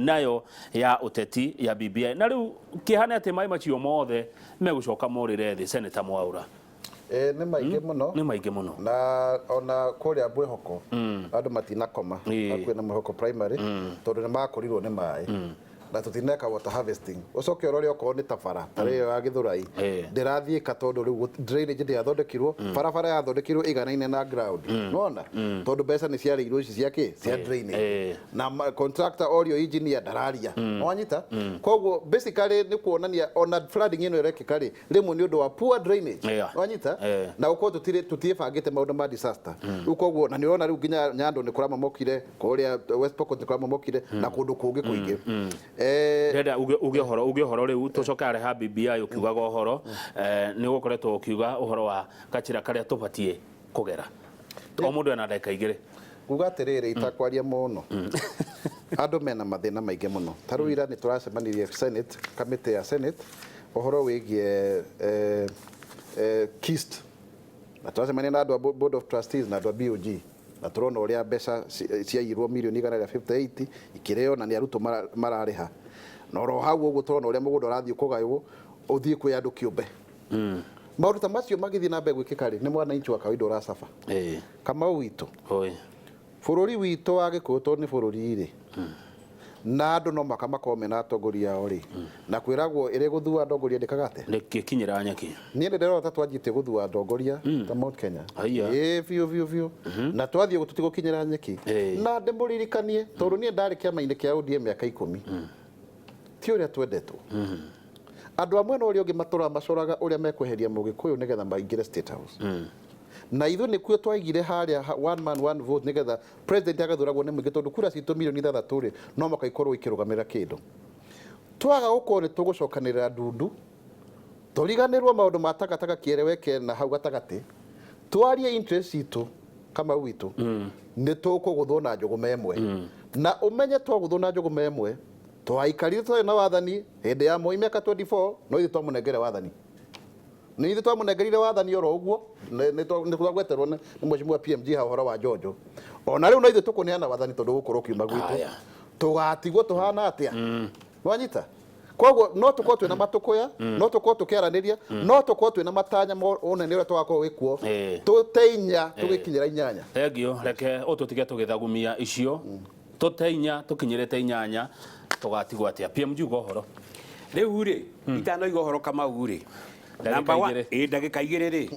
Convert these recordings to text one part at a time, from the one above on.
nayo ya uteti ya BBI na riu kihane ati mai macio mothe megucoka morire thi Senator Mwaura. Nĩ maingĩ mũno na ona kũrĩa Mwĩhoko andũ matinakoma hakuhĩ na Mwĩhoko primary tondũ nĩ makorirwo nĩ maĩ na tutineka water harvesting ucoke orore okorwo nĩ tabara tarĩyo ya Gĩthũrai ndĩrathiĩ ka tondũ rĩu drainage ndĩathondekirwo barabara yathondekirwo iganaine na ground nona tondũ mbeca nĩ ciarĩirwo ici ciake cia drainage na contractor orio engineer ndararia wanyita koguo basically nĩ kuonania ona flooding ĩno ĩrekĩka rĩ rĩmwe nĩ ũndũ wa poor drainage wanyita na uko tutiĩbangĩte maũndũ ma disaster rĩu koguo na nĩ ũrona rĩu nginya Nyando nĩ kũramomokire kũrĩa West Pokot nĩ kũramomokire na kũndũ kũngĩ kũingĩ Reda uge horo riu tucoka reha BBI ukiugaga uhoro ni gukoretwo ukiuga uhoro wa gacira karia tubatie kugera o mundu ena ndeka igire kuga atiriri itakwaria muno andu mena mathina maingi muno taru ira ni turacemanirie Senate committee ya Senate uhoro wigie KIST na turacemania na andu board of trustees na andu BOG na turona uria mbeca ciairwo milioni 158 ikireo na ni aruto marariha noro hau uguo turona uria mugundo rathio kugaywo uthie kwi andu kiumbe maundu ta macio magithii na mbegu ikikari ni mwana inchi wa kawaida urasafa kama witu bururi witu wa Gikuyu ni bururi iri na andu no makamako mena atongoria ao ri na kwiragwo iri guthua atongoria ndikagate ndikikinyira nyaki nie ndirota twanjite guthua atongoria ta Mount Kenya vio na twathie gututigokinyira nyaki na ndimburirikanie tondu nie ndari kiama-ini kia ODM miaka 10 ti uria twendetwo andu amwe no uri ungi matura macoraga uria mekweheria Mugikuyu nigetha maingire State House na ithu ni kuo twaigire haria one man one vote nigetha president agathuragwo ni mwingi tondu kura citu milioni 3 ri no makaikorwo ikirugamira kindu twaga gukorwo ni tugucokanirira ndundu turiganirwo maundu ma takataka kiereweke na hau gatagati twarie interest itu kama witu ni tukuguthwo na njuguma emwe na umenye twaguthwo na njuguma emwe twaikarire twa na wathani hindi ya Moi miaka 24 no ithu twamunengere wathani ni ithu twamunengerire wathani oro uguo ni twagweterwo ni mheshimiwa PMG ha uhoro wa Njonjo ona riu no ithu tukuneana wathani tondu gukorwo kiuma gwitu tugatigwo tuhana atia wanyita koguo no tukorwo twina matukuya no tukorwo tukiaraniria no tukorwo twina matanya unene uria twakorwo wikuo tuteinya tugikinyira inyanya thengio reke ututige tugithagumia icio tuteinya tukinyirite inyanya tugatigwo atia PMG gohoro riu ri itano igohoro kama uri number 1 ndagika igire ri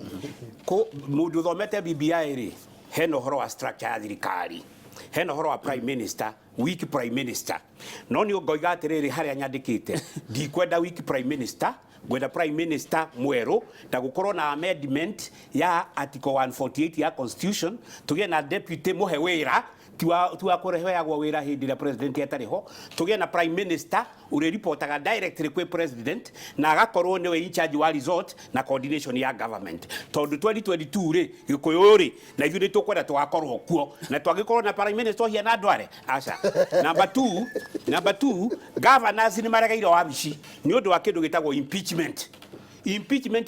ko mundu thomete BBI ri heno horo wa structure ya thirikari heno horo wa prime minister weak prime minister no ni ngoiga atiriri haria nyandikite ndikwenda weak prime minister gwenda prime minister mweru na gukorwo na amendment ya article 148 ya constitution tugie na deputy muhe wira tuwa kureheagwo wira hindi ria president atariho tugie na prime minister uri reportaga directly kwi president na agakorwo niwe in charge wa resort na coordination ya government tondu 2022 ri Gikuyu ri na ithu ni tukwenda twakorwo kuo na twagikorwo na prime minister hia na ndware aca number 2 governors ni maregaire wabici ni undu wa kindu gitagwo impeachment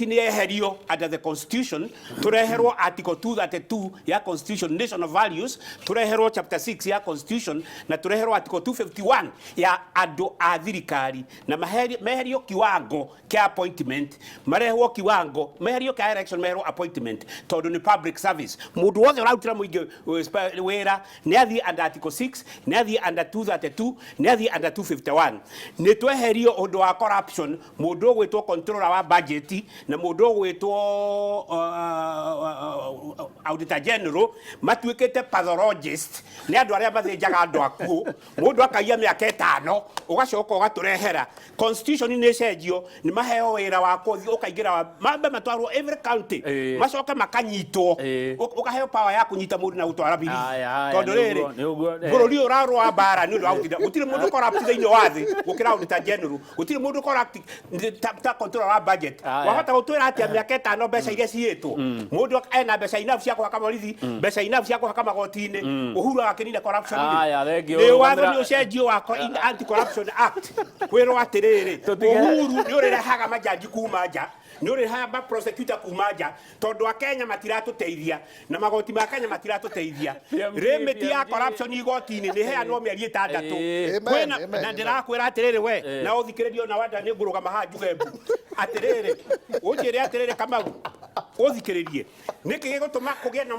ni eherio under the constitution tureherwo article 232 ya constitution nation of values tureherwo chapter 6 ya constitution na tureherwo article 251 ya andu a thirikari na meherio kiwango kia appointment marehwo kiwango meherio kia election meherio appointment tondu ni public service mundu wothe urarutira muingi wira ni athi under article 6 ni athi under 232 ni athi under 251 ni tweherio undu wa corruption mundu gwitwo controller wa budget na mundu gwitwo auditor general matuikite pathologist ni andu aria mathinjaga andu akuo mundu akaia miaka 5 ugacoka ugaturehera constitution ni cenjio ni maheo wira wa kuthi ukaingira mambe matwarwo every county macoka makanyitwo ukaheo power ya kunyita mundu na gutwara bili tondu riri bururi urarwa bara ni undu wa gutire mundu corrupt thini wa thi gukira auditor general gutire mundu corrupt ta control wa budget budget wahota gutwira atia miaka 5 mbeca iria ciitwo mundu ena mbeca enough cia kuhaka borithi mbeca enough cia kuhaka magoti-ini Uhuru akinina corruption ni watho ni ucenjio wa anti corruption act kwirwo atiriri Uhuru ni urirehaga majaji kuma nja ni urirehaga prosecutor kuma nja tondu a Kenya matiratuteithia na magoti ma Kenya matiratuteithia limit ya corruption igoti-ini ni heanwo mieri 6 kwena na ndirakwira atiriri we na uthikiririo na wanda ni ngurugama ha njugembu atiriri unjire atiriri Kamau uthikiririe niki gigutuma kugia na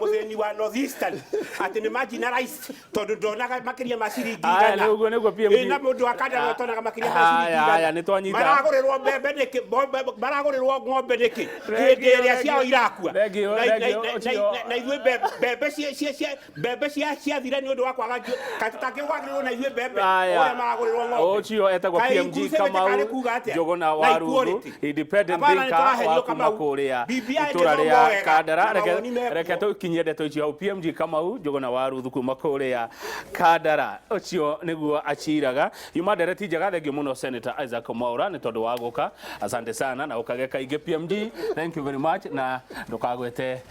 mutheni wa North Eastern ati ni marginalized tondu ndonaga makiria maciringi igana uguo niguo PMG na mundu akanda otonaga makiria maciringi igana ni twanyita maragurirwo mbembe niki maragurirwo ng'ombe niki hindi iria ciao irakua na ithuĩ mbembe ciathira ni undu wa kwaga katutangĩgwagĩrĩrwo na ithuĩ mbembe oya maragurirwo ng'ombe ucio etagwo PMG Kamau Njuguna wa Ruthu independent thinker wa kuma kuria itura ria Kandara reke tukinyie ndeto icio PMG Kamau Njuguna wa Ruthu kuma kuria Kandara ucio niguo aciraga yuma ndereti njega thengio muno Senator Isaac Mwaura ni tondu wa guka asante sana na ukage kaingi PMG thank you very much na ndukagwete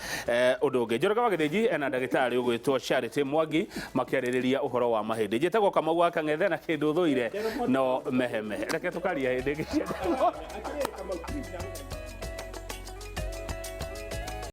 undu ungi Njoroge wa Githĩnji ena ndagĩtarĩ ũgwĩtwo Charity Mwangi makiarĩrĩria uhoro wa mahĩndĩ njĩtagwo Kamau wa Kang'ethe na kĩndũ thũire no mehemehe reke tukaria hĩndĩ ĩngĩ